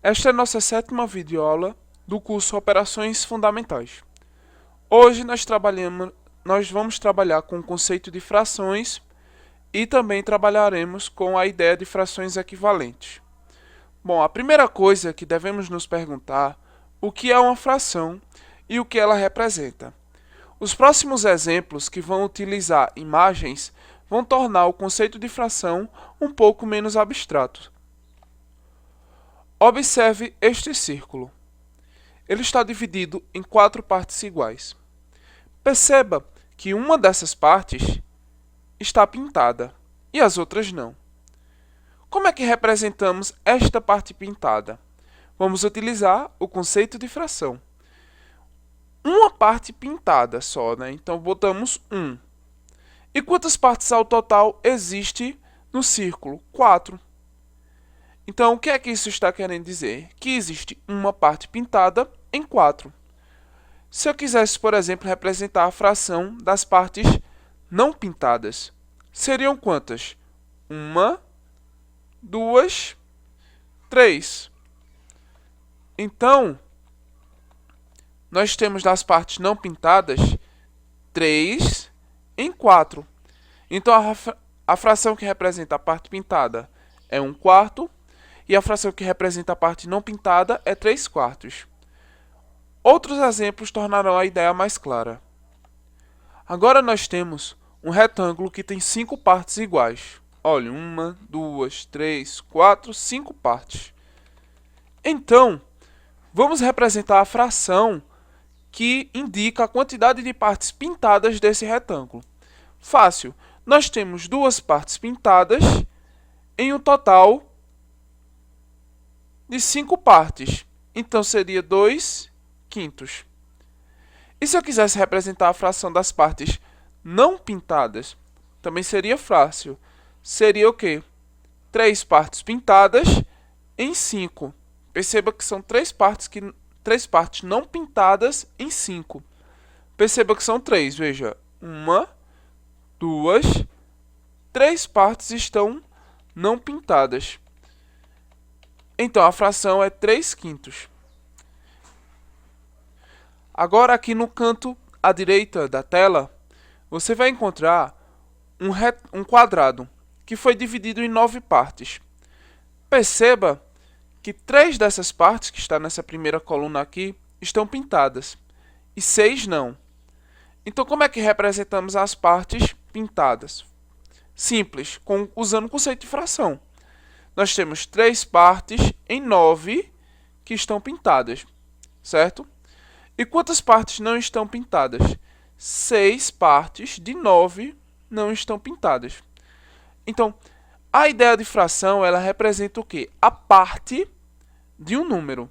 Esta é a nossa sétima videoaula do curso Operações Fundamentais. Hoje nós vamos trabalhar com o conceito de frações e também trabalharemos com a ideia de frações equivalentes. Bom, a primeira coisa que devemos nos perguntar o que é uma fração e o que ela representa. Os próximos exemplos que vão utilizar imagens vão tornar o conceito de fração um pouco menos abstrato. Observe este círculo. Ele está dividido em 4 partes iguais. Perceba que uma dessas partes está pintada e as outras não. Como é que representamos esta parte pintada? Vamos utilizar o conceito de fração. Uma parte pintada só, né? Então botamos 1. E quantas partes ao total existe no círculo? 4. Então, o que é que isso está querendo dizer? Que existe uma parte pintada em 4. Se eu quisesse, por exemplo, representar a fração das partes não pintadas, seriam quantas? 1, 2, 3. Então, nós temos das partes não pintadas 3 em 4. Então, a fração que representa a parte pintada é 1/4. E a fração que representa a parte não pintada é 3/4. Outros exemplos tornarão a ideia mais clara. Agora nós temos um retângulo que tem 5 partes iguais. Olha, 1, 2, 3, 4, 5 partes. Então, vamos representar a fração que indica a quantidade de partes pintadas desse retângulo. Fácil. Nós temos 2 partes pintadas em um total de 5 partes. Então, seria 2/5. E se eu quisesse representar a fração das partes não pintadas, também seria fácil. Seria o quê? 3 partes pintadas em 5. Perceba que são 3 partes não pintadas em 5. Perceba que são 3, veja. 1, 2, 3 partes estão não pintadas. Então, a fração é 3/5. Agora, aqui no canto à direita da tela, você vai encontrar um quadrado que foi dividido em 9 partes. Perceba que 3 dessas partes, que está nessa primeira coluna aqui, estão pintadas e 6 não. Então, como é que representamos as partes pintadas? Simples, usando o conceito de fração. Nós temos 3 partes em 9 que estão pintadas, certo? E quantas partes não estão pintadas? 6 partes de 9 não estão pintadas. Então, a ideia de fração, ela representa o quê? A parte de um número,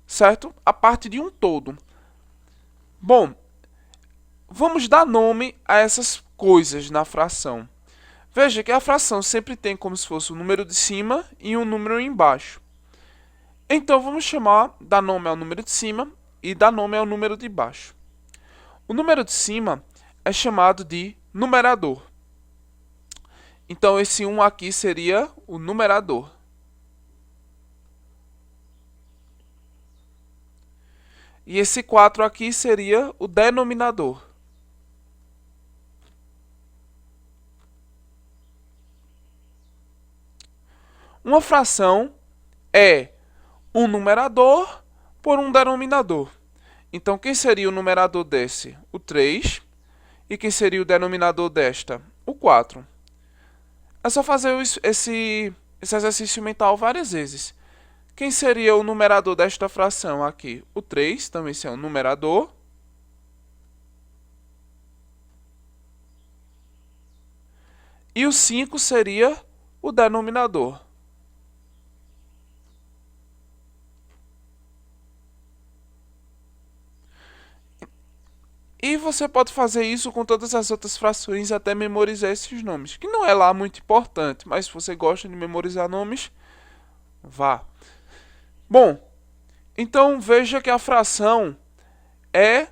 certo? A parte de um todo. Bom, vamos dar nome a essas coisas na fração. Veja que a fração sempre tem como se fosse um número de cima e um número embaixo. Então, vamos dar nome ao número de cima e dar nome ao número de baixo. O número de cima é chamado de numerador. Então, esse 1 aqui seria o numerador. E esse 4 aqui seria o denominador. Uma fração é um numerador por um denominador. Então, quem seria o numerador desse? O 3. E quem seria o denominador desta? O 4. É só fazer esse exercício mental várias vezes. Quem seria o numerador desta fração aqui? O 3, também é um numerador. E o 5 seria o denominador. E você pode fazer isso com todas as outras frações até memorizar esses nomes, que não é lá muito importante, mas se você gosta de memorizar nomes, vá. Bom, então veja que a fração é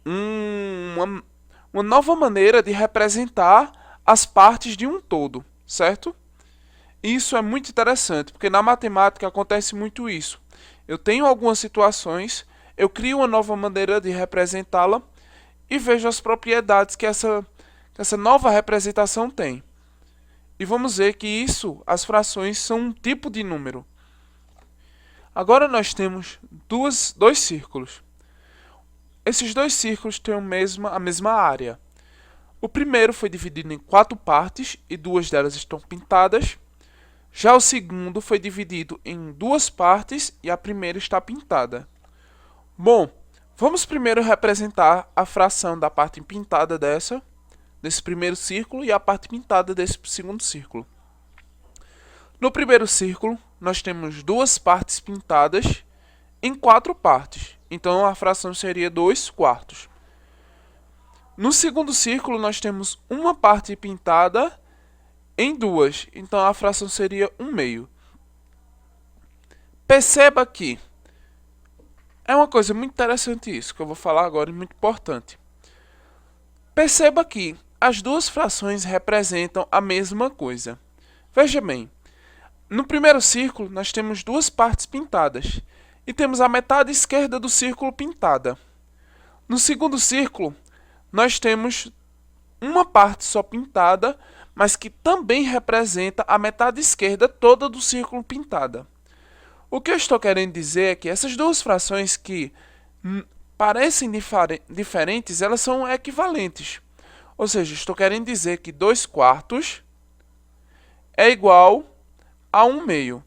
uma nova maneira de representar as partes de um todo, certo? Isso é muito interessante, porque na matemática acontece muito isso. Eu tenho algumas situações, eu crio uma nova maneira de representá-la e vejo as propriedades que essa nova representação tem. E vamos ver que isso, as frações, são um tipo de número. Agora nós temos dois círculos. Esses dois círculos têm a mesma área. O primeiro foi dividido em 4 partes e 2 delas estão pintadas. Já o segundo foi dividido em 2 partes e a primeira está pintada. Bom, vamos primeiro representar a fração da parte pintada desse primeiro círculo e a parte pintada desse segundo círculo. No primeiro círculo, nós temos 2 partes pintadas em 4 partes. Então, a fração seria 2 quartos. No segundo círculo, nós temos uma parte pintada em 2. Então, a fração seria 1 meio. Perceba que é uma coisa muito interessante isso, que eu vou falar agora e muito importante. Perceba que as duas frações representam a mesma coisa. Veja bem, no primeiro círculo, nós temos 2 partes pintadas e temos a metade esquerda do círculo pintada. No segundo círculo, nós temos uma parte só pintada, mas que também representa a metade esquerda toda do círculo pintada. O que eu estou querendo dizer é que essas duas frações que parecem diferentes, elas são equivalentes. Ou seja, estou querendo dizer que 2 quartos é igual a 1 meio.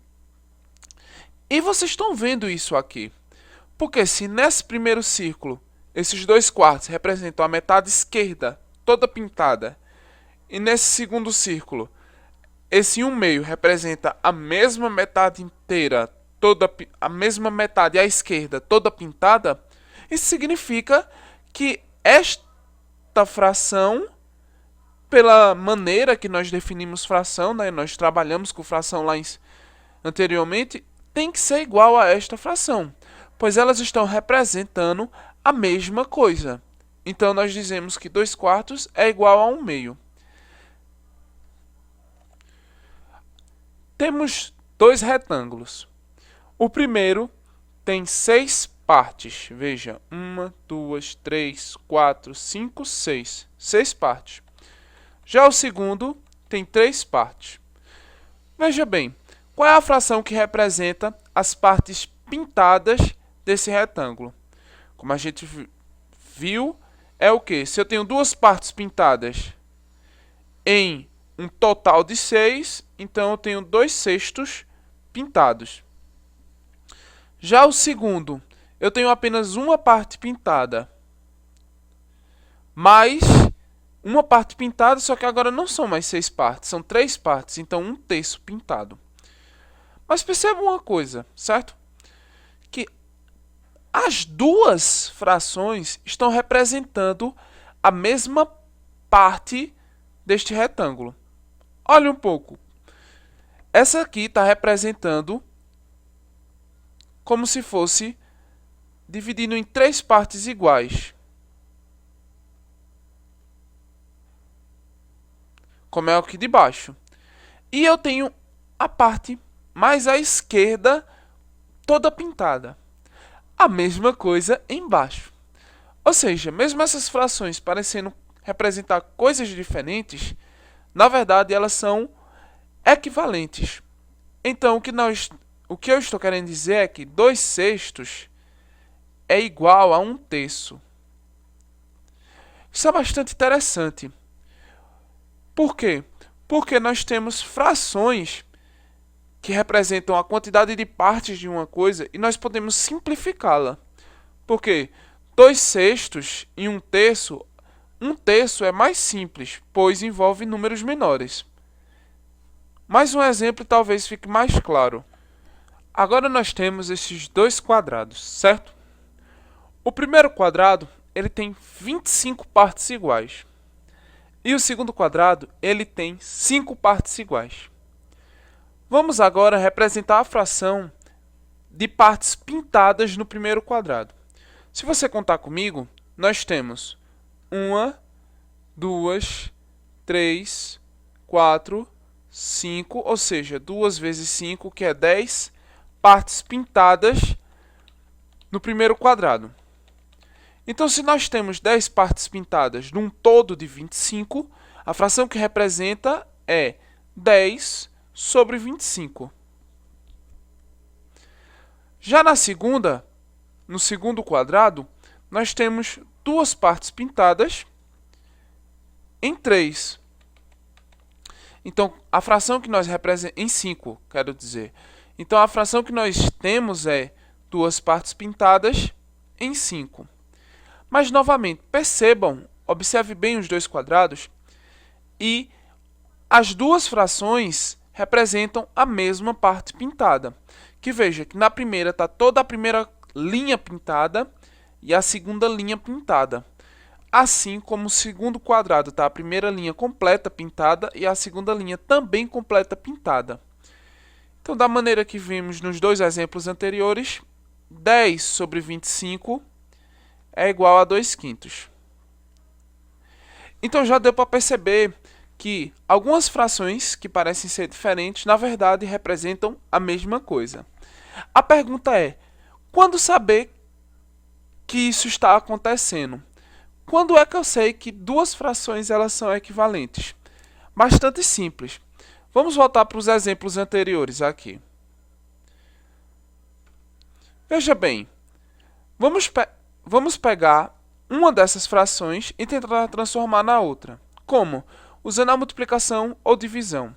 E vocês estão vendo isso aqui. Porque se nesse primeiro círculo, esses 2 quartos representam a metade esquerda, toda pintada, e nesse segundo círculo, esse 1 meio representa a mesma metade inteira, a mesma metade à esquerda, toda pintada, isso significa que esta fração, pela maneira que nós definimos fração, né, nós trabalhamos com fração lá anteriormente, tem que ser igual a esta fração, pois elas estão representando a mesma coisa. Então, nós dizemos que 2 quartos é igual a 1 meio. Temos 2 retângulos. O primeiro tem 6 partes. Veja, 1, 2, 3, 4, 5, 6. 6 partes. Já o segundo tem 3 partes. Veja bem, qual é a fração que representa as partes pintadas desse retângulo? Como a gente viu, é o que? Se eu tenho 2 partes pintadas em um total de 6, então eu tenho 2 sextos pintados. Já o segundo, eu tenho apenas uma parte pintada, mais uma parte pintada, só que agora não são mais 6 partes, são 3 partes, então 1/3 pintado. Mas perceba uma coisa, certo? Que as duas frações estão representando a mesma parte deste retângulo. Olha um pouco. Essa aqui está representando como se fosse dividido em 3 partes iguais. Como é aqui de baixo. E eu tenho a parte mais à esquerda toda pintada. A mesma coisa embaixo. Ou seja, mesmo essas frações parecendo representar coisas diferentes, na verdade elas são equivalentes. Então, o que eu estou querendo dizer é que 2 sextos é igual a 1/3. Isso é bastante interessante. Por quê? Porque nós temos frações que representam a quantidade de partes de uma coisa e nós podemos simplificá-la. Porque 2 sextos e 1/3, 1/3 é mais simples, pois envolve números menores. Mais um exemplo talvez fique mais claro. Agora nós temos esses 2 quadrados, certo? O primeiro quadrado, ele tem 25 partes iguais. E o segundo quadrado, ele tem 5 partes iguais. Vamos agora representar a fração de partes pintadas no primeiro quadrado. Se você contar comigo, nós temos 1, 2, 3, 4, 5, ou seja, 2 vezes 5, que é 10 partes pintadas no primeiro quadrado. Então, se nós temos 10 partes pintadas num todo de 25, a fração que representa é 10 sobre 25. Já no segundo quadrado, nós temos duas partes pintadas em 3. Então, a fração que nós representamos em 5, quero dizer. Então, a fração que nós temos é duas partes pintadas em 5. Mas, novamente, percebam, observe bem os dois quadrados, e as duas frações representam a mesma parte pintada. Que veja que na primeira está toda a primeira linha pintada e a segunda linha pintada. Assim como o segundo quadrado está a primeira linha completa pintada e a segunda linha também completa pintada. Então, da maneira que vimos nos dois exemplos anteriores, 10 sobre 25 é igual a 2/5. Então, já deu para perceber que algumas frações que parecem ser diferentes, na verdade, representam a mesma coisa. A pergunta é, quando saber que isso está acontecendo? Quando é que eu sei que duas frações elas são equivalentes? Bastante simples. Vamos voltar para os exemplos anteriores aqui. Veja bem, vamos pegar uma dessas frações e tentar transformar na outra. Como? Usando a multiplicação ou divisão.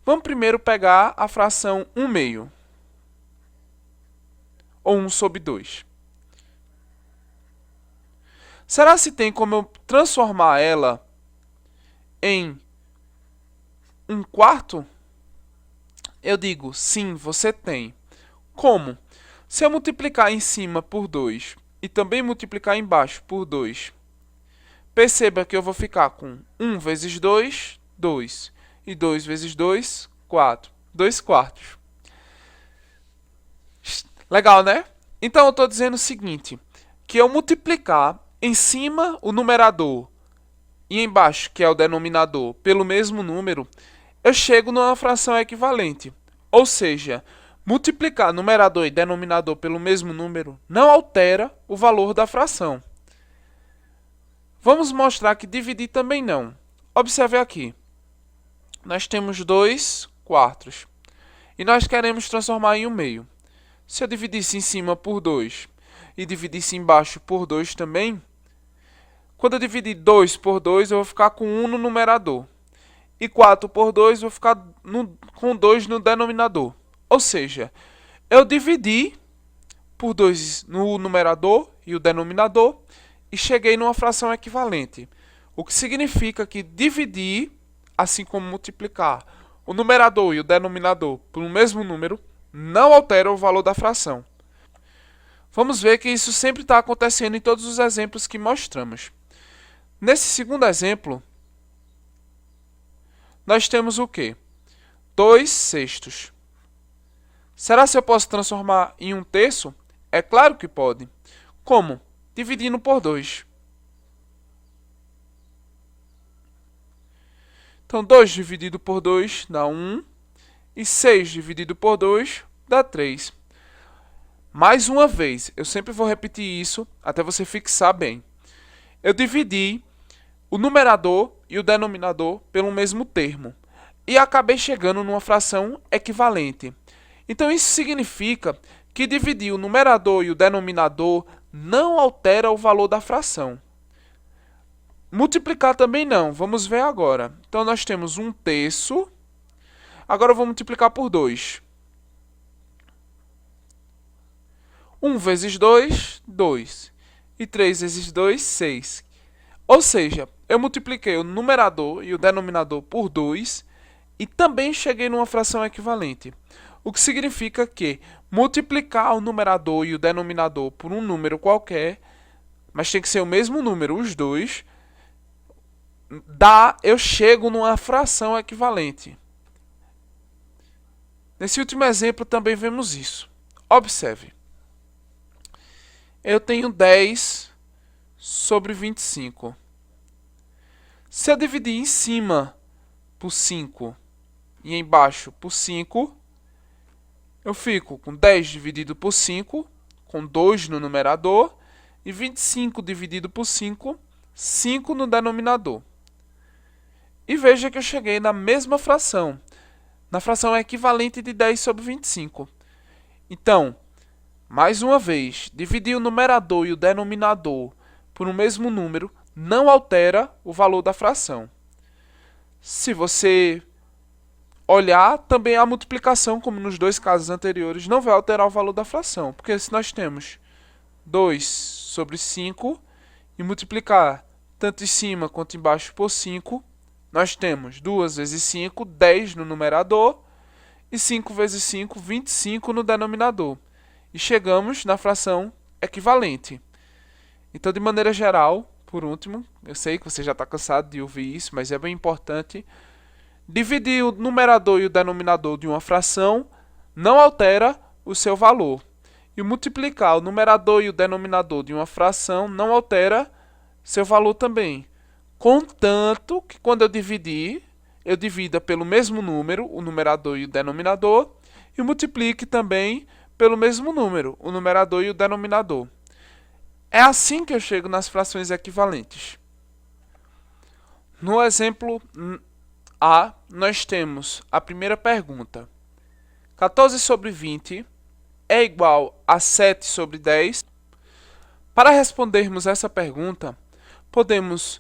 Vamos primeiro pegar a fração 1/2, ou 1 sobre 2. Será se tem como eu transformar ela em 1/4? Eu digo, sim, você tem. Como? Se eu multiplicar em cima por 2 e também multiplicar embaixo por 2, perceba que eu vou ficar com 1 vezes 2, 2. E 2 vezes 2, 4. 2/4. Legal, né? Então, eu estou dizendo o seguinte, que eu multiplicar em cima o numerador e embaixo, que é o denominador, pelo mesmo número, eu chego numa fração equivalente. Ou seja, multiplicar numerador e denominador pelo mesmo número não altera o valor da fração. Vamos mostrar que dividir também não. Observe aqui. Nós temos 2/4 e nós queremos transformar em 1/2. Se eu dividisse em cima por 2 e dividisse embaixo por 2 também, quando eu dividir 2 por 2, eu vou ficar com 1 no numerador. E 4 por 2, eu vou ficar com 2 no denominador. Ou seja, eu dividi por 2 no numerador e o denominador e cheguei numa fração equivalente. O que significa que dividir, assim como multiplicar o numerador e o denominador por um mesmo número, não altera o valor da fração. Vamos ver que isso sempre está acontecendo em todos os exemplos que mostramos. Nesse segundo exemplo, nós temos o quê? 2/6. Será se eu posso transformar em 1/3? É claro que pode. Como? Dividindo por 2. Então, 2 dividido por 2 dá 1. E 6 dividido por 2 dá 3. Mais uma vez, eu sempre vou repetir isso até você fixar bem. Eu dividi o numerador e o denominador pelo mesmo termo e acabei chegando numa fração equivalente. Então, isso significa que dividir o numerador e o denominador não altera o valor da fração. Multiplicar também não. Vamos ver agora. Então, nós temos 1/3. Agora eu vou multiplicar por 2. 1 vezes 2, 2. E 3 vezes 2, 6. Ou seja, eu multipliquei o numerador e o denominador por 2 e também cheguei numa fração equivalente. O que significa que multiplicar o numerador e o denominador por um número qualquer, mas tem que ser o mesmo número, os dois, eu chego numa fração equivalente. Nesse último exemplo também vemos isso. Observe. Eu tenho 10 sobre 25. Se eu dividir em cima por 5, e embaixo por 5, eu fico com 10 dividido por 5, com 2 no numerador, e 25 dividido por 5, 5 no denominador. E veja que eu cheguei na mesma fração, na fração equivalente de 10 sobre 25. Então, mais uma vez, dividir o numerador e o denominador por um mesmo número não altera o valor da fração. Se você olhar, também a multiplicação, como nos dois casos anteriores, não vai alterar o valor da fração, porque se nós temos 2 sobre 5 e multiplicar tanto em cima quanto embaixo por 5, nós temos 2 vezes 5, 10 no numerador, e 5 vezes 5, 25 no denominador. E chegamos na fração equivalente. Então, de maneira geral, por último, eu sei que você já está cansado de ouvir isso, mas é bem importante, dividir o numerador e o denominador de uma fração não altera o seu valor. E multiplicar o numerador e o denominador de uma fração não altera seu valor também. Contanto que quando eu dividir, eu divida pelo mesmo número, o numerador e o denominador, e multiplique também pelo mesmo número, o numerador e o denominador. É assim que eu chego nas frações equivalentes. No exemplo A, nós temos a primeira pergunta. 14 sobre 20 é igual a 7 sobre 10? Para respondermos essa pergunta, podemos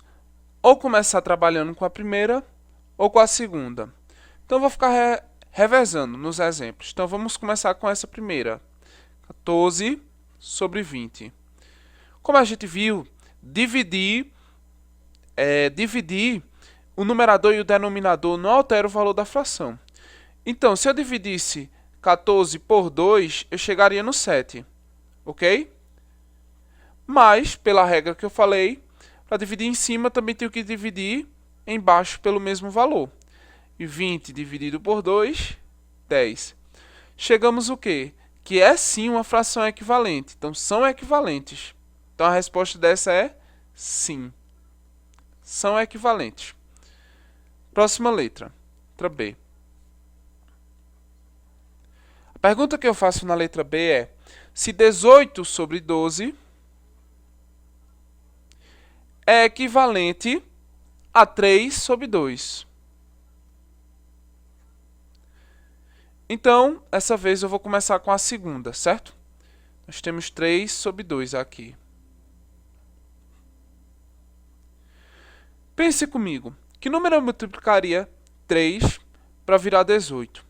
ou começar trabalhando com a primeira ou com a segunda. Então, eu vou ficar revezando nos exemplos. Então, vamos começar com essa primeira. 14 sobre 20. Como a gente viu, dividir o numerador e o denominador não altera o valor da fração. Então, se eu dividisse 14 por 2, eu chegaria no 7. Ok? Mas, pela regra que eu falei, para dividir em cima, também tenho que dividir embaixo pelo mesmo valor. E 20 dividido por 2, 10. Chegamos o quê? Que é sim uma fração equivalente. Então, são equivalentes. Então, a resposta dessa é sim. São equivalentes. Próxima letra. Letra B. A pergunta que eu faço na letra B é: se 18 sobre 12 é equivalente a 3 sobre 2. Então, essa vez eu vou começar com a segunda, certo? Nós temos 3 sobre 2 aqui. Pense comigo, que número eu multiplicaria 3 para virar 18?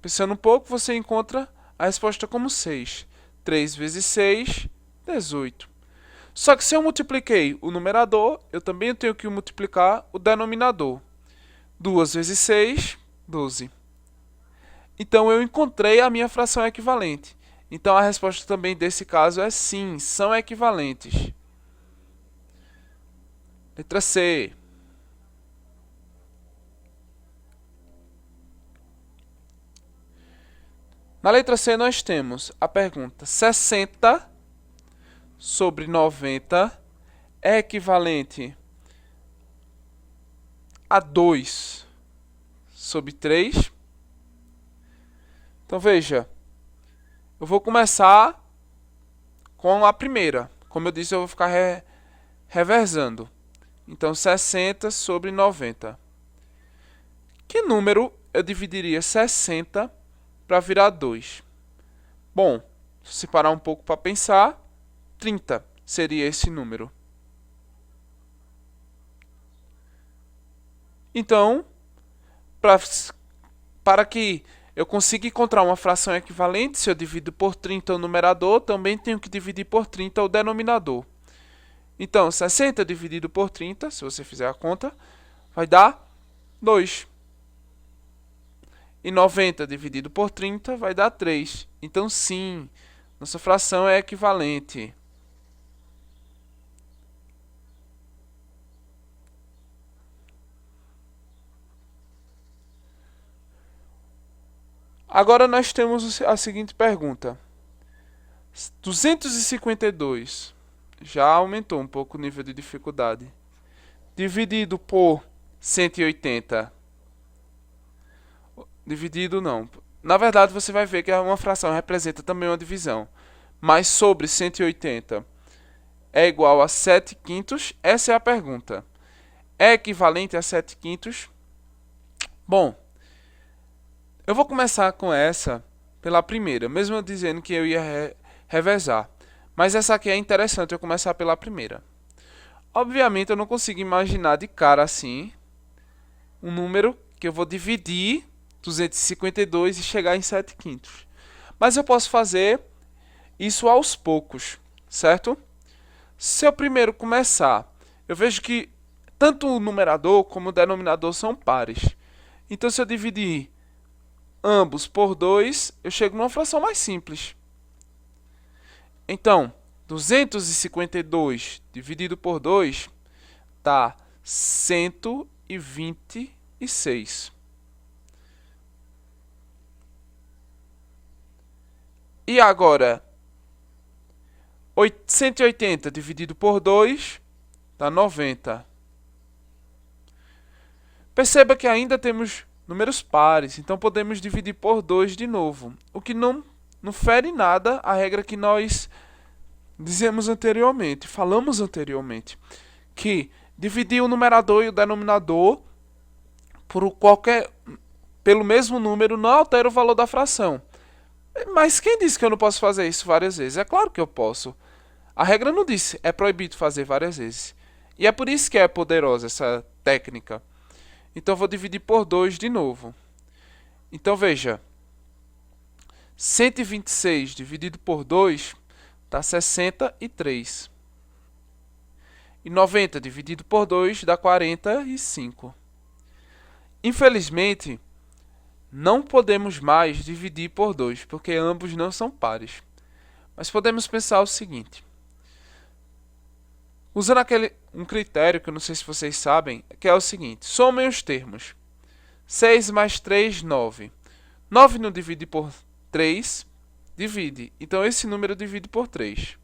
Pensando um pouco, você encontra a resposta como 6. 3 vezes 6, 18. Só que se eu multipliquei o numerador, eu também tenho que multiplicar o denominador. 2 vezes 6, 12. Então, eu encontrei a minha fração equivalente. Então, a resposta também desse caso é sim, são equivalentes. Letra C. Na letra C, nós temos a pergunta: 60 sobre 90 é equivalente a 2 sobre 3? Então, veja, eu vou começar com a primeira. Como eu disse, eu vou ficar reversando. Então, 60 sobre 90. Que número eu dividiria 60 para virar 2? Bom, se parar um pouco para pensar, 30 seria esse número. Então, para que eu consiga encontrar uma fração equivalente, se eu divido por 30 o numerador, também tenho que dividir por 30 o denominador. Então, 60 dividido por 30, se você fizer a conta, vai dar 2. E 90 dividido por 30 vai dar 3. Então, sim, nossa fração é equivalente. Agora nós temos a seguinte pergunta. 252 já aumentou um pouco o nível de dificuldade. Dividido por 180 Dividido não. Na verdade, você vai ver que uma fração representa também uma divisão. Mas sobre 180 é igual a 7 quintos? Essa é a pergunta. É equivalente a 7 quintos? Bom, eu vou começar com essa pela primeira, mesmo eu dizendo que eu ia revezar. Mas essa aqui é interessante eu começar pela primeira. Obviamente, eu não consigo imaginar de cara assim um número que eu vou dividir 252 e chegar em 7 quintos. Mas eu posso fazer isso aos poucos, certo? Se eu primeiro começar, eu vejo que tanto o numerador como o denominador são pares. Então, se eu dividir ambos por 2, eu chego numa fração mais simples. Então, 252 dividido por 2 dá 126. E agora, 180 dividido por 2 dá 90. Perceba que ainda temos números pares, então podemos dividir por 2 de novo, o que não fere nada a regra que nós falamos anteriormente, que dividir o numerador e o denominador pelo mesmo número não altera o valor da fração. Mas quem disse que eu não posso fazer isso várias vezes? É claro que eu posso. A regra não disse, é proibido fazer várias vezes. E é por isso que é poderosa essa técnica. Então, eu vou dividir por 2 de novo. Então, veja. 126 dividido por 2 dá 63. E 90 dividido por 2 dá 45. Infelizmente, não podemos mais dividir por 2, porque ambos não são pares. Mas podemos pensar o seguinte. Usando um critério que eu não sei se vocês sabem, que é o seguinte. Somem os termos. 6 mais 3, 9. 9 não divide por 3, divide. Então, esse número divide por 3.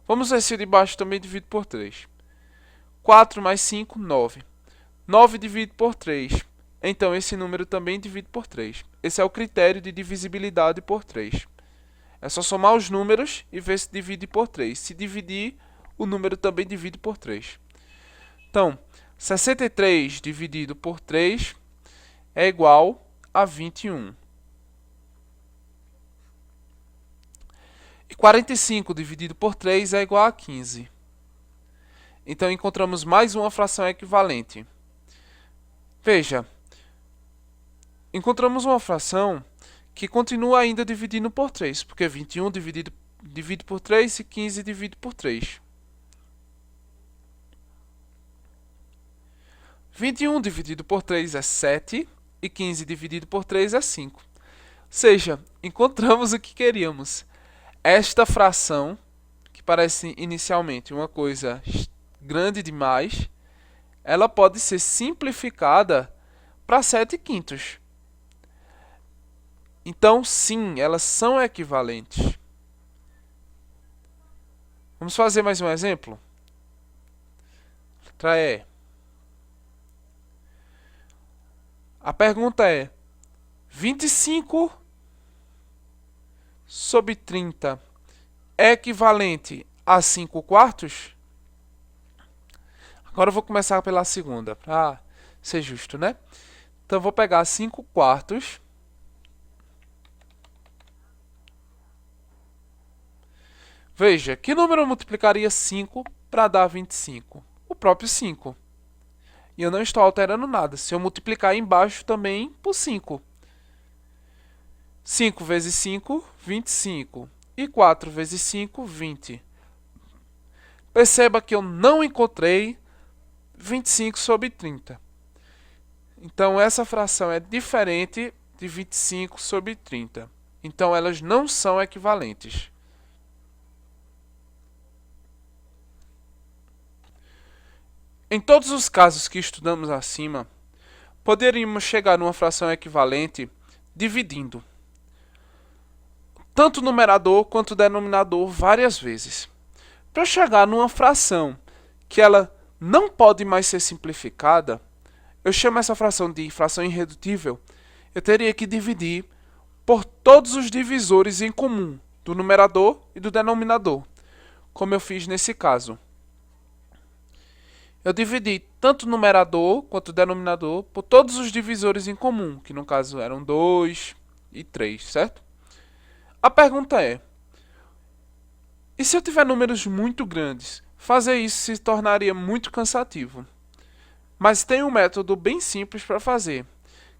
Vamos ver se o de baixo também divide por 3. 4 mais 5, 9. 9 divide por 3. Então, esse número também divide por 3. Esse é o critério de divisibilidade por 3. É só somar os números e ver se divide por 3. Se dividir, o número também divide por 3. Então, 63 dividido por 3 é igual a 21. E 45 dividido por 3 é igual a 15. Então, encontramos mais uma fração equivalente. Veja, encontramos uma fração que continua ainda dividindo por 3, porque 21 divide por 3 e 15 divide por 3. 21 dividido por 3 é 7 e 15 dividido por 3 é 5. Ou seja, encontramos o que queríamos. Esta fração, que parece inicialmente uma coisa grande demais, ela pode ser simplificada para 7 quintos. Então, sim, elas são equivalentes. Vamos fazer mais um exemplo? Letra E. A pergunta é: 25 sobre 30 é equivalente a 5 quartos? Agora eu vou começar pela segunda, para ser justo, né? Então, eu vou pegar 5 quartos. Veja, que número multiplicaria 5 para dar 25? O próprio 5. E eu não estou alterando nada. Se eu multiplicar embaixo também por 5. 5 vezes 5, 25. E 4 vezes 5, 20. Perceba que eu não encontrei 25 sobre 30. Então, essa fração é diferente de 25 sobre 30. Então, elas não são equivalentes. Em todos os casos que estudamos acima, poderíamos chegar numa fração equivalente dividindo tanto o numerador quanto o denominador várias vezes. Para chegar numa fração que ela não pode mais ser simplificada, eu chamo essa fração de fração irredutível, eu teria que dividir por todos os divisores em comum do numerador e do denominador, como eu fiz nesse caso. Eu dividi tanto o numerador quanto o denominador por todos os divisores em comum, que no caso eram 2 e 3, certo? A pergunta é, e se eu tiver números muito grandes? Fazer isso se tornaria muito cansativo. Mas tem um método bem simples para fazer,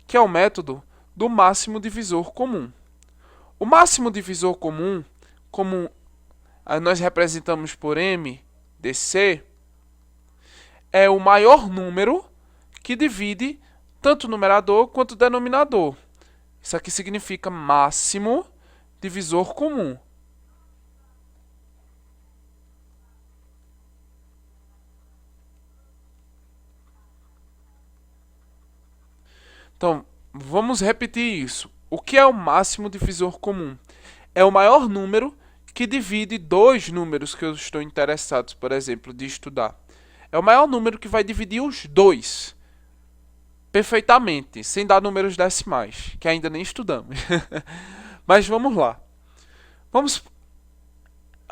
que é o método do máximo divisor comum. O máximo divisor comum, como nós representamos por MDC, é o maior número que divide tanto o numerador quanto o denominador. Isso aqui significa máximo divisor comum. Então, vamos repetir isso. O que é o máximo divisor comum? É o maior número que divide dois números que eu estou interessado, por exemplo, de estudar. É o maior número que vai dividir os dois perfeitamente, sem dar números decimais, que ainda nem estudamos. Mas vamos lá. Vamos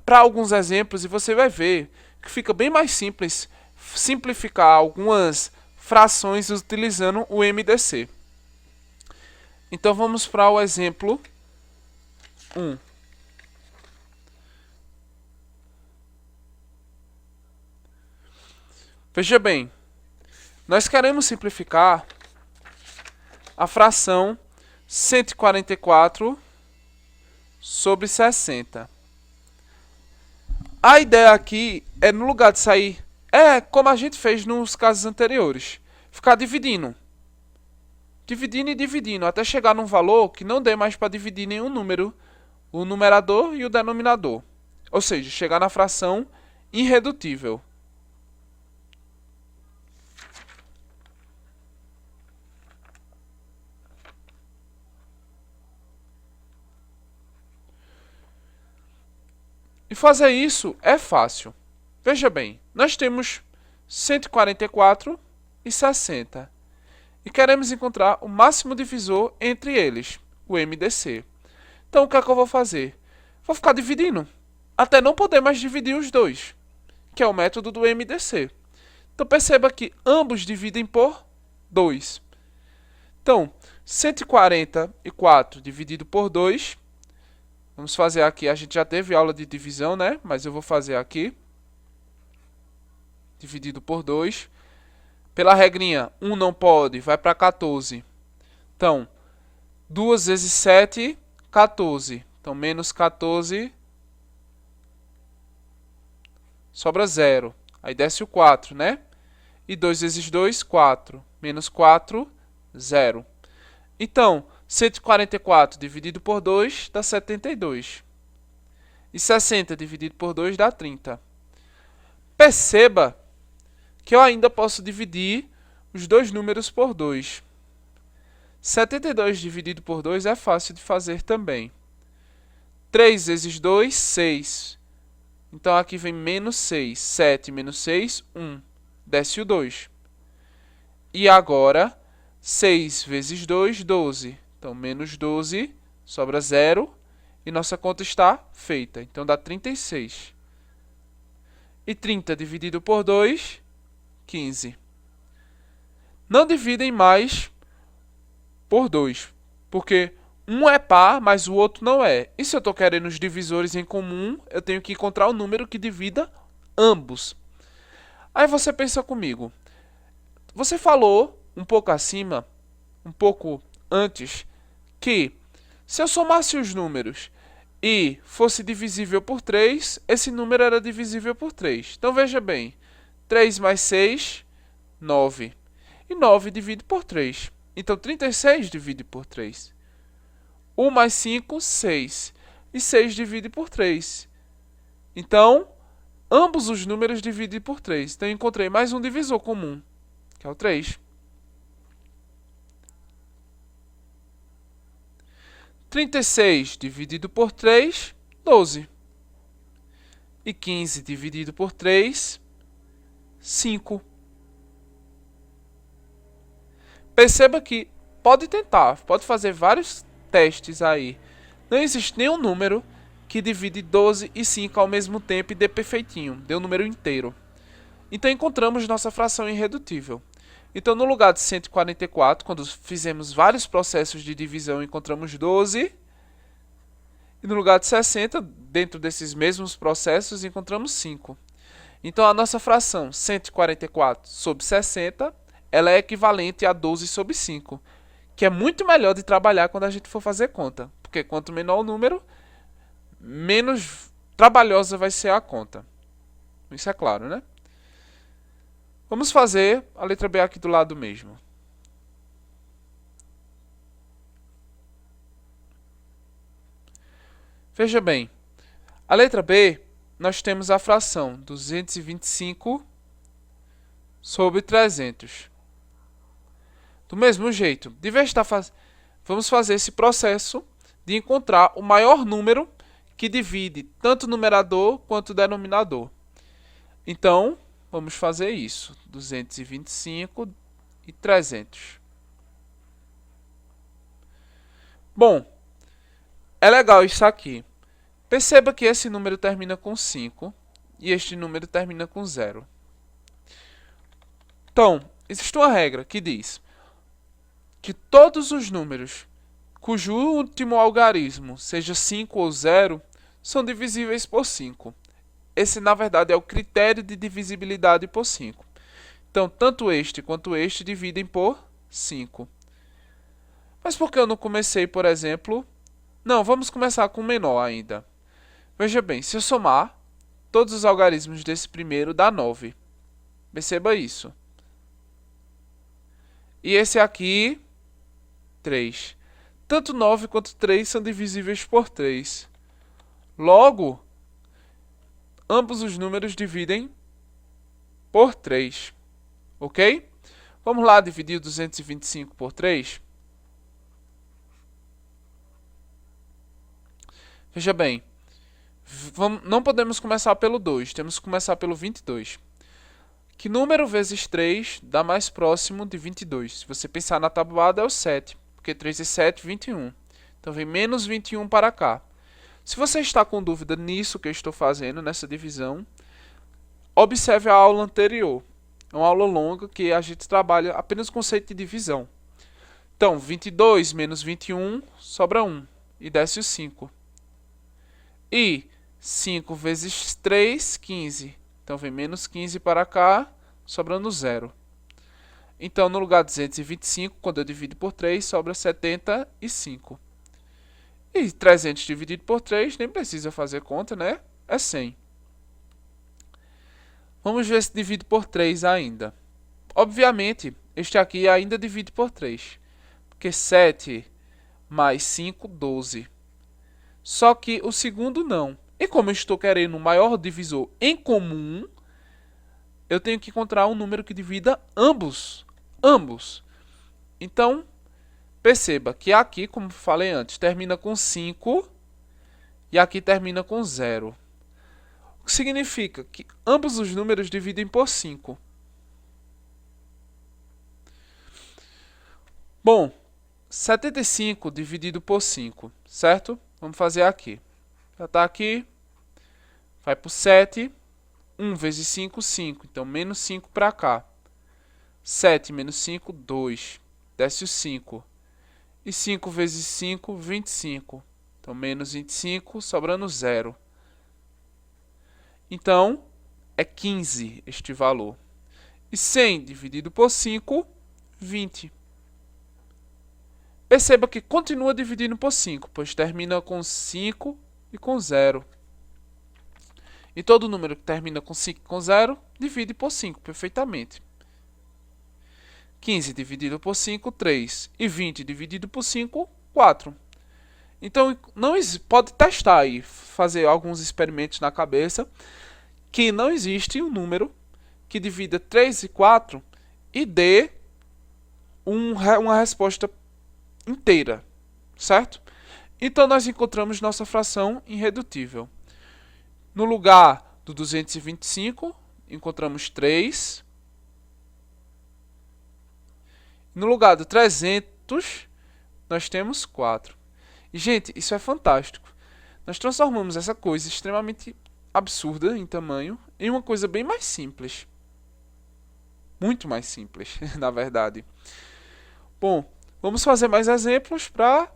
para alguns exemplos e você vai ver que fica bem mais simples simplificar algumas frações utilizando o MDC. Então vamos para o exemplo 1. Veja bem, nós queremos simplificar a fração 144 sobre 60. A ideia aqui é, no lugar de sair, como a gente fez nos casos anteriores, ficar dividindo. Dividindo e dividindo, até chegar num valor que não dê mais para dividir nenhum número, o numerador e o denominador. Ou seja, chegar na fração irredutível. E fazer isso é fácil. Veja bem, nós temos 144 e 60. E queremos encontrar o máximo divisor entre eles, o MDC. Então o que é que eu vou fazer? Vou ficar dividindo, até não poder mais dividir os dois, que é o método do MDC. Então perceba que ambos dividem por 2. Então, 144 dividido por 2, vamos fazer aqui, a gente já teve aula de divisão, né? Mas eu vou fazer aqui, dividido por 2. Pela regrinha, 1 não pode, vai para 14. Então, 2 vezes 7, 14. Então, menos 14, sobra 0. Aí desce o 4, né? E 2 vezes 2, 4. Menos 4, 0. Então, 144 dividido por 2 dá 72. E 60 dividido por 2 dá 30. Perceba que eu ainda posso dividir os dois números por 2. 72 dividido por 2 é fácil de fazer também. 3 vezes 2, 6. Então aqui vem menos 6. 7 menos 6, 1. Desce o 2. E agora, 6 vezes 2, 12. Então menos 12, sobra 0. E nossa conta está feita. Então dá 36. E 30 dividido por 2, 15. Não dividem mais por 2, porque um é par, mas o outro não é. E se eu estou querendo os divisores em comum, eu tenho que encontrar um número que divida ambos. Aí você pensa comigo. Você falou um pouco acima, um pouco antes, que se eu somasse os números e fosse divisível por 3, esse número era divisível por 3. Então veja bem, 3 mais 6, 9. E 9 divide por 3. Então 36 divide por 3. 1 mais 5, 6. E 6 divide por 3. Então, ambos os números dividem por 3. Então eu encontrei mais um divisor comum, que é o 3. 36 dividido por 3, 12. E 15 dividido por 3, 5. Perceba que pode tentar, pode fazer vários testes aí. Não existe nenhum número que divide 12 e 5 ao mesmo tempo e dê perfeitinho, dê um número inteiro. Então encontramos nossa fração irredutível. Então no lugar de 144, quando fizemos vários processos de divisão, encontramos 12. E no lugar de 60, dentro desses mesmos processos, encontramos 5. Então a nossa fração 144 sobre 60, ela é equivalente a 12 sobre 5, que é muito melhor de trabalhar quando a gente for fazer conta, porque quanto menor o número, menos trabalhosa vai ser a conta. Isso é claro, né? Vamos fazer a letra B aqui do lado mesmo. Veja bem, a letra B, nós temos a fração 225 sobre 300. Do mesmo jeito, vamos fazer esse processo de encontrar o maior número que divide tanto o numerador quanto o denominador. Então, vamos fazer isso, 225 e 300. Bom, é legal isso aqui. Perceba que esse número termina com 5 e este número termina com 0. Então, existe uma regra que diz que todos os números cujo último algarismo seja 5 ou 0 são divisíveis por 5. Esse, na verdade, é o critério de divisibilidade por 5. Então, tanto este quanto este dividem por 5. Mas por que eu não comecei, por exemplo... Não, vamos começar com o menor ainda. Veja bem, se eu somar, todos os algarismos desse primeiro dá 9. Perceba isso. E esse aqui, 3. Tanto 9 quanto 3 são divisíveis por 3. Logo, ambos os números dividem por 3. Ok? Vamos lá dividir o 225 por 3. Veja bem, não podemos começar pelo 2, temos que começar pelo 22. Que número vezes 3 dá mais próximo de 22? Se você pensar na tabuada, é o 7, porque 3 e 7, 21. Então vem menos 21 para cá. Se você está com dúvida nisso que eu estou fazendo, nessa divisão, observe a aula anterior. É uma aula longa que a gente trabalha apenas o conceito de divisão. Então, 22 menos 21 sobra 1 e desce o 5. E 5 vezes 3, 15. Então, vem menos 15 para cá, sobrando 0. Então, no lugar de 225, quando eu divido por 3, sobra 75. E 300 dividido por 3, nem precisa fazer conta, né? É 100. Vamos ver se divide por 3 ainda. Obviamente, este aqui ainda divide por 3. Porque 7 mais 5, 12. Só que o segundo não. E como eu estou querendo o maior divisor em comum, eu tenho que encontrar um número que divida ambos. Então, perceba que aqui, como falei antes, termina com 5 e aqui termina com 0. O que significa que ambos os números dividem por 5. Bom, 75 dividido por 5, certo? Vamos fazer aqui. Já está aqui. Vai para o 7. 1 vezes 5, 5. Então, menos 5 para cá. 7 menos 5, 2. Desce o 5. E 5 vezes 5, 25. Então, menos 25, sobrando 0. Então, é 15 este valor. E 100 dividido por 5, 20. Perceba que continua dividindo por 5, pois termina com 5 e com 0. E todo número que termina com 5 e com 0, divide por 5 perfeitamente. 15 dividido por 5, 3. E 20 dividido por 5, 4. Então, pode testar aí, fazer alguns experimentos na cabeça, que não existe um número que divida 3 e 4 e dê uma resposta inteira, certo? Então, nós encontramos nossa fração irredutível. No lugar do 225, encontramos 3. No lugar do 300, nós temos 4. E, gente, isso é fantástico. Nós transformamos essa coisa extremamente absurda em tamanho em uma coisa bem mais simples. Muito mais simples, na verdade. Bom, vamos fazer mais exemplos para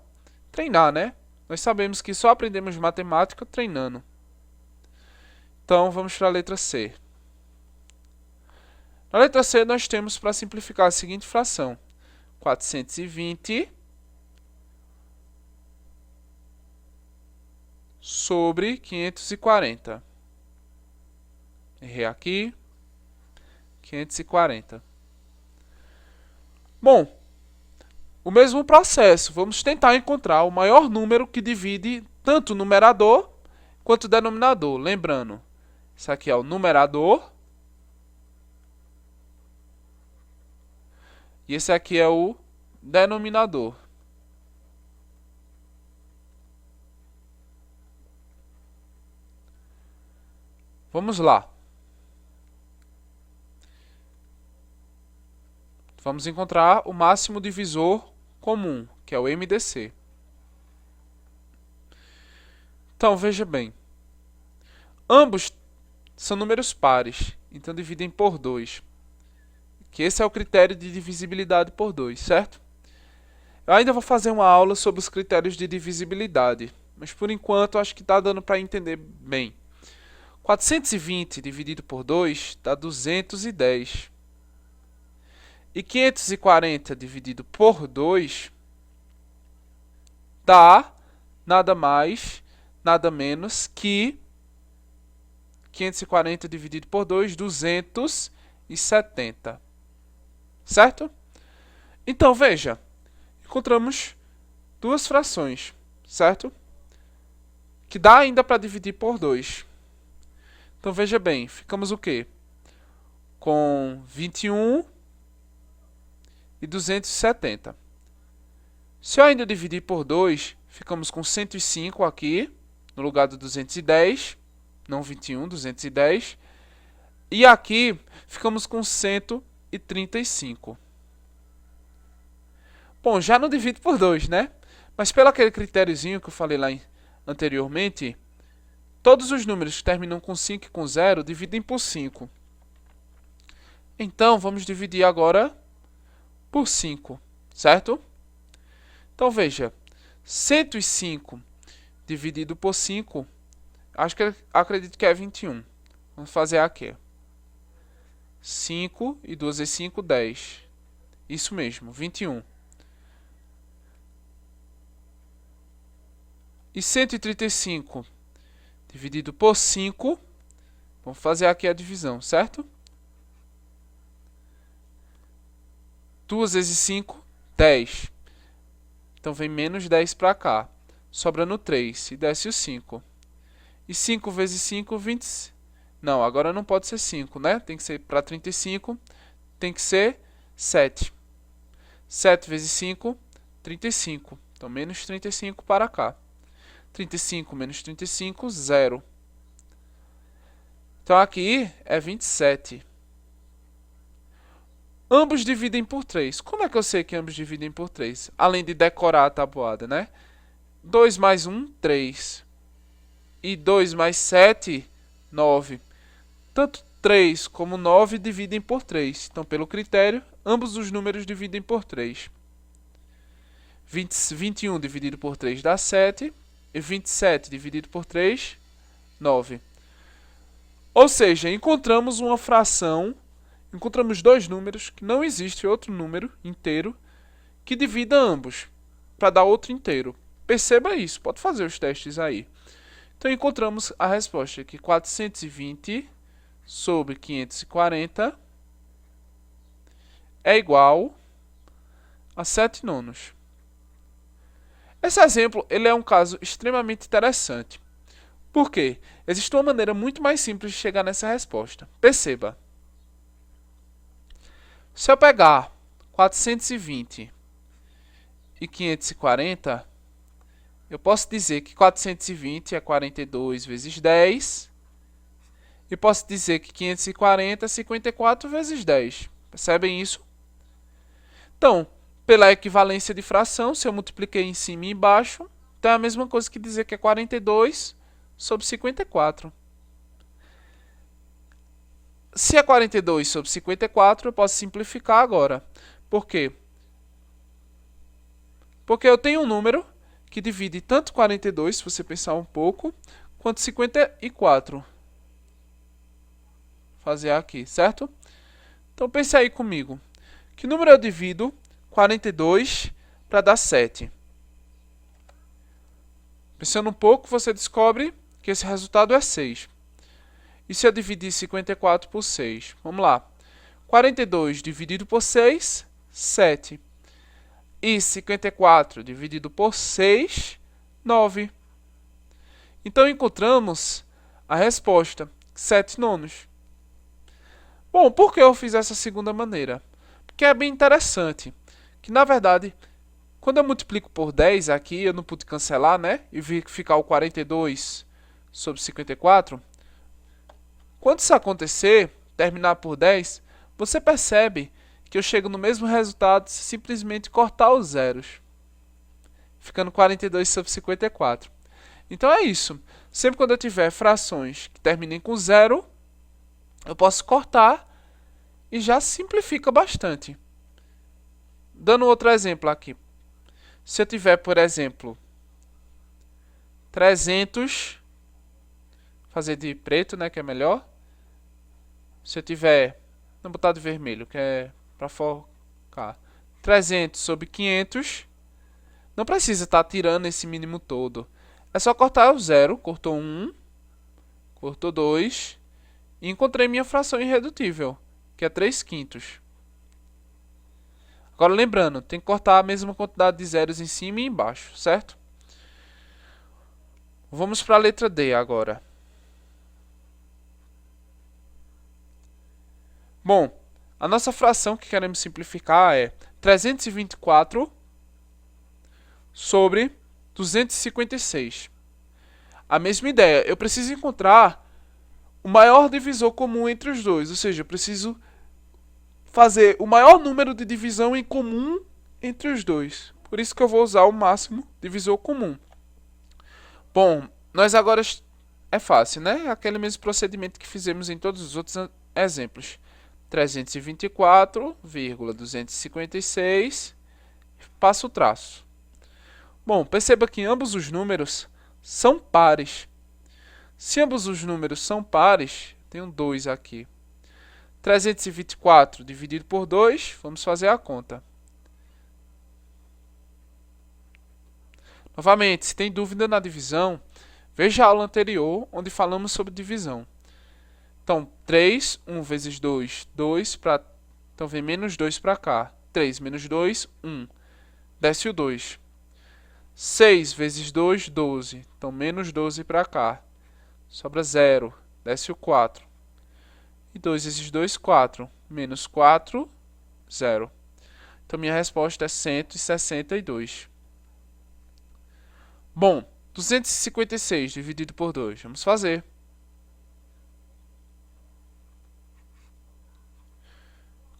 treinar, né? Nós sabemos que só aprendemos matemática treinando. Então, vamos para a letra C. Na letra C, nós temos para simplificar a seguinte fração. 420 sobre 540. Errei aqui. 540. Bom, o mesmo processo. Vamos tentar encontrar o maior número que divide tanto o numerador quanto o denominador. Lembrando, isso aqui é o numerador. E esse aqui é o denominador. Vamos lá. Vamos encontrar o máximo divisor comum, que é o MDC. Então, veja bem. Ambos são números pares, então dividem por 2. Que esse é o critério de divisibilidade por 2, certo? Eu ainda vou fazer uma aula sobre os critérios de divisibilidade, mas por enquanto acho que está dando para entender bem. 420 dividido por 2 dá 210. E 540 dividido por 2 dá nada mais, nada menos que 540 dividido por 2, 270. Certo? Então, veja, encontramos duas frações, certo? Que dá ainda para dividir por 2. Então, veja bem, ficamos o quê? Com 21 e 270. Se eu ainda dividir por 2, ficamos com 105 aqui, no lugar do 210, não 21, 210. E aqui ficamos com 135. Bom, já não divido por 2, né? Mas pelo aquele critériozinho que eu falei lá anteriormente, todos os números que terminam com 5 e com 0 dividem por 5. Então, vamos dividir agora por 5, certo? Então, veja, 105 dividido por 5, acredito que é 21. Vamos fazer aqui. 5 e 2 vezes 5, 10. Isso mesmo, 21. E 135 dividido por 5, vamos fazer aqui a divisão, certo? 2 vezes 5, 10. Então, vem menos 10 para cá. Sobrando 3 e desce o 5. E 5 vezes 5, 20. Não, agora não pode ser 5, né? Tem que ser para 35, tem que ser 7. 7 vezes 5, 35. Então, menos 35 para cá. 35 menos 35, 0. Então, aqui é 27. Ambos dividem por 3. Como é que eu sei que ambos dividem por 3? Além de decorar a tabuada, né? 2 mais 1, 3. E 2 mais 7, 9. Tanto 3 como 9 dividem por 3. Então, pelo critério, ambos os números dividem por 3. 21 dividido por 3 dá 7. E 27 dividido por 3, 9. Ou seja, encontramos uma fração, encontramos dois números, que não existe outro número inteiro que divida ambos, para dar outro inteiro. Perceba isso, pode fazer os testes aí. Então, encontramos a resposta que 420 sobre 540 é igual a 7 nonos. Esse exemplo ele é um caso extremamente interessante. Por quê? Existe uma maneira muito mais simples de chegar nessa resposta. Perceba. Se eu pegar 420 e 540, eu posso dizer que 420 é 42 vezes 10. E posso dizer que 540 é 54 vezes 10. Percebem isso? Então, pela equivalência de fração, se eu multipliquei em cima e embaixo, então é a mesma coisa que dizer que é 42 sobre 54. Se é 42 sobre 54, eu posso simplificar agora. Por quê? Porque eu tenho um número que divide tanto 42, se você pensar um pouco, quanto 54. Vou fazer aqui, certo? Então pense aí comigo. Que número eu divido 42 para dar 7? Pensando um pouco, você descobre que esse resultado é 6. E se eu dividir 54 por 6? Vamos lá. 42 dividido por 6, 7. E 54 dividido por 6, 9. Então, encontramos a resposta, 7 nonos. Bom, por que eu fiz essa segunda maneira? Porque é bem interessante, que na verdade, quando eu multiplico por 10 aqui, eu não pude cancelar, né? E vi ficar o 42 sobre 54. Quando isso acontecer, terminar por 10, você percebe que eu chego no mesmo resultado se simplesmente cortar os zeros, ficando 42 sobre 54. Então é isso. Sempre quando eu tiver frações que terminem com zero, eu posso cortar e já simplifica bastante. Dando outro exemplo aqui. Se eu tiver, por exemplo, 300, fazer de preto, né, que é melhor. Se eu tiver, não botar de vermelho, que é para focar, 300 sobre 500, não precisa estar tirando esse mínimo todo. É só cortar o zero, cortou 1, cortou 2, e encontrei minha fração irredutível, que é 3/5. Agora lembrando, tem que cortar a mesma quantidade de zeros em cima e embaixo, certo? Vamos para a letra D agora. Bom, a nossa fração que queremos simplificar é 324 sobre 256. A mesma ideia, eu preciso encontrar o maior divisor comum entre os dois, ou seja, eu preciso fazer o maior número de divisão em comum entre os dois. Por isso que eu vou usar o máximo divisor comum. Bom, nós agora é fácil, né? Aquele mesmo procedimento que fizemos em todos os outros exemplos. 324,256, passo o traço. Bom, perceba que ambos os números são pares. Se ambos os números são pares, tenho 2 aqui. 324 dividido por 2, vamos fazer a conta. Novamente, se tem dúvida na divisão, veja a aula anterior, onde falamos sobre divisão. Então, 3, 1 vezes 2, 2 para... Então, vem menos 2 para cá. 3 menos 2, 1. Desce o 2. 6 vezes 2, 12. Então, menos 12 para cá. Sobra 0. Desce o 4. E 2 vezes 2, 4. Menos 4, 0. Então, minha resposta é 162. Bom, 256 dividido por 2. Vamos fazer.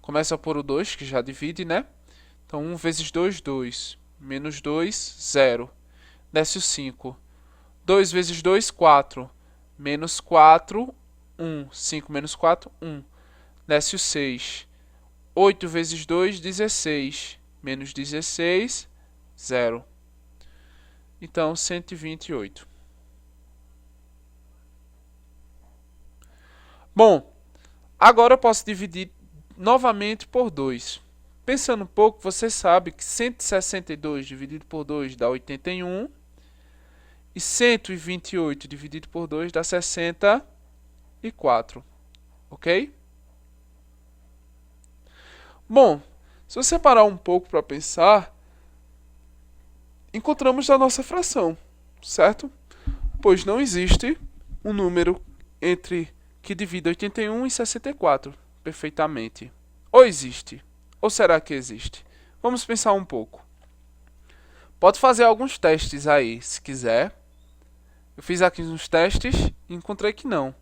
Começa por o 2, que já divide, né? Então, 1 vezes 2, 2. Menos 2, 0. Desce o 5. 2 vezes 2, 4. Menos 4, 1. 5 menos 4, 1. Desce o 6. 8 vezes 2, 16. Menos 16, 0. Então, 128. Bom, agora eu posso dividir novamente por 2. Pensando um pouco, você sabe que 162 dividido por 2 dá 81. E 128 dividido por 2 dá 64. Ok? Bom, se você parar um pouco para pensar, encontramos a nossa fração, certo? Pois não existe um número entre que divida 81 e 64 perfeitamente. Ou existe? Ou será que existe? Vamos pensar um pouco. Pode fazer alguns testes aí, se quiser. Eu fiz aqui uns testes e encontrei que não.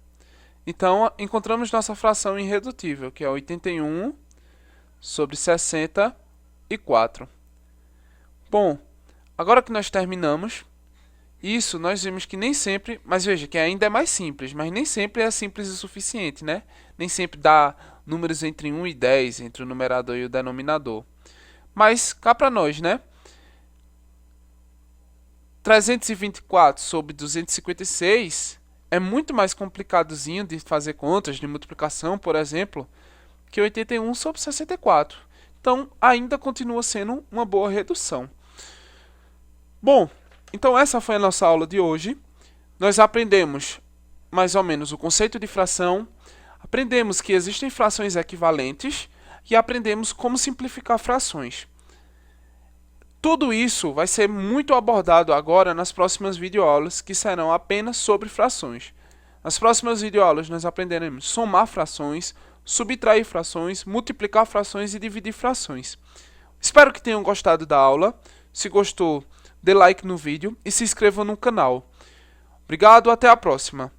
Então, encontramos nossa fração irredutível, que é 81 sobre 64. 4. Bom, agora que nós terminamos, isso nós vimos que nem sempre, mas veja que ainda é mais simples, mas nem sempre é simples o suficiente, né? Nem sempre dá números entre 1 e 10, entre o numerador e o denominador. Mas cá para nós, né? 324 sobre 256 é muito mais complicadozinho de fazer contas, de multiplicação, por exemplo, que 81 sobre 64. Então, ainda continua sendo uma boa redução. Bom, então essa foi a nossa aula de hoje. Nós aprendemos mais ou menos o conceito de fração, aprendemos que existem frações equivalentes e aprendemos como simplificar frações. Tudo isso vai ser muito abordado agora nas próximas videoaulas, que serão apenas sobre frações. Nas próximas videoaulas nós aprenderemos somar frações, subtrair frações, multiplicar frações e dividir frações. Espero que tenham gostado da aula. Se gostou, dê like no vídeo e se inscreva no canal. Obrigado, até a próxima!